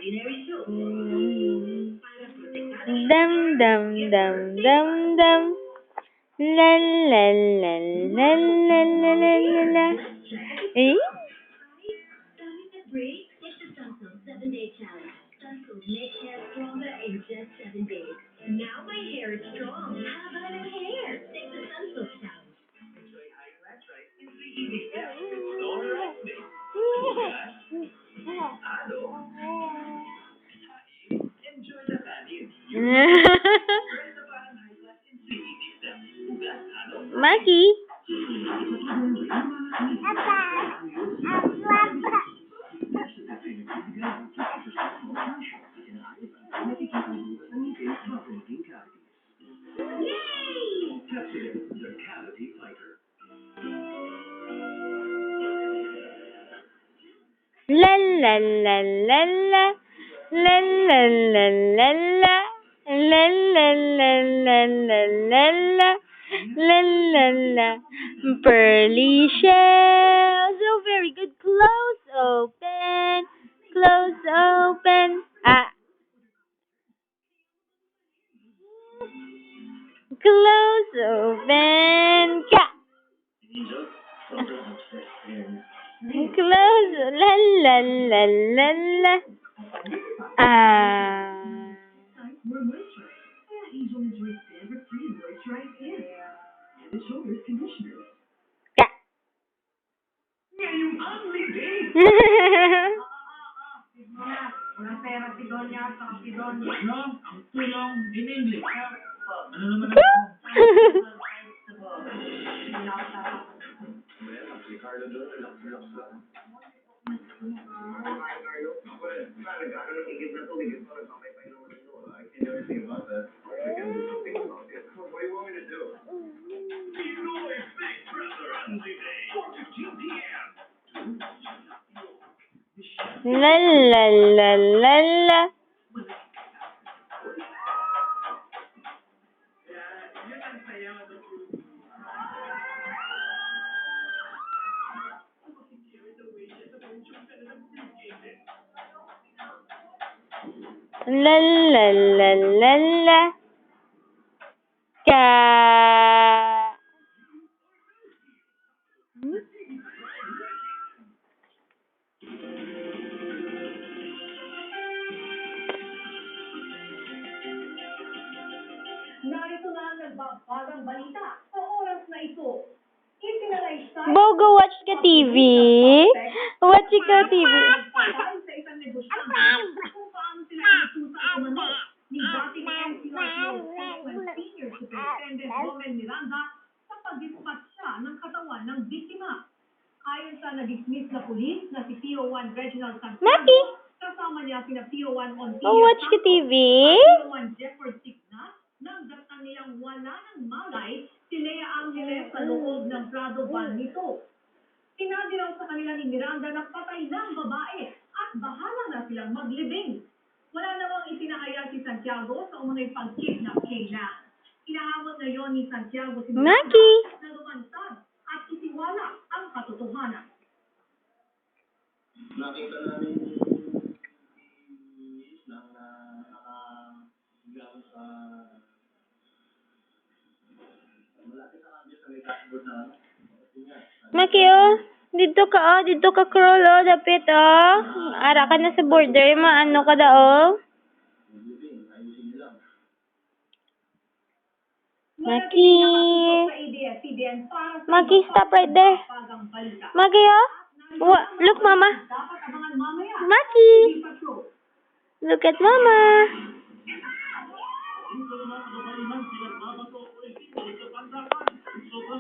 Dum dum dum dum dum. La la la la la la la la la. Eh? Now my hair is strong. Haba ng hair. Take the Sunsilk Challenge. Maki. La la la la la. La la la la la. La la la la la la la. La la la. Pearly shells. Oh, very good. Close open. Close open. Ah. Close open. Ka. Close. La la la la la. Ah. Ka. Walang pera si Donya at si Donya. No, tulong in English. Ano naman La la la la la. La la la la la. Ka. Narito na ang nagbabagang balita sa oras na ito. Itinalay sa Bogo, watch ka TV. Watch ka TV. sa isang negosyante kung paano sila inutusan umano ni dating NCR Senior Superintendent Roman Miranda sa pag-dispatch siya ng katawan ng biktima. Ayon sa na-dismiss na pulis na si PO1 Reginald Santiago, Maki. kasama niya sina PO1 Ontilia Oh, watch ka TV. PO1 Jefford Signa, nang datang nilang wala ng malay si Lea Angeles sa loob ng Prado van nito. Sinabi raw sa kanila ni Miranda na patay na ang babae at bahala na silang maglibing. Wala namang itinakaya si Santiago sa umunay pag-kidnap kay Lea. Inahamon ngayon ni Santiago si Miranda Maki. na lumantad at itiwala ang katotohanan. nakita namin islang na nakahigang sa malaki sa kanya sa may dashboard na ano. Maki, oh. Dito ka, oh. Dito ka crawl, oh. Dapit, oh. Ara ka na sa border. Maano ka da, oh. Maki. Maki, stop right there. Maki, oh. Look, mama. Maki. Look at mama.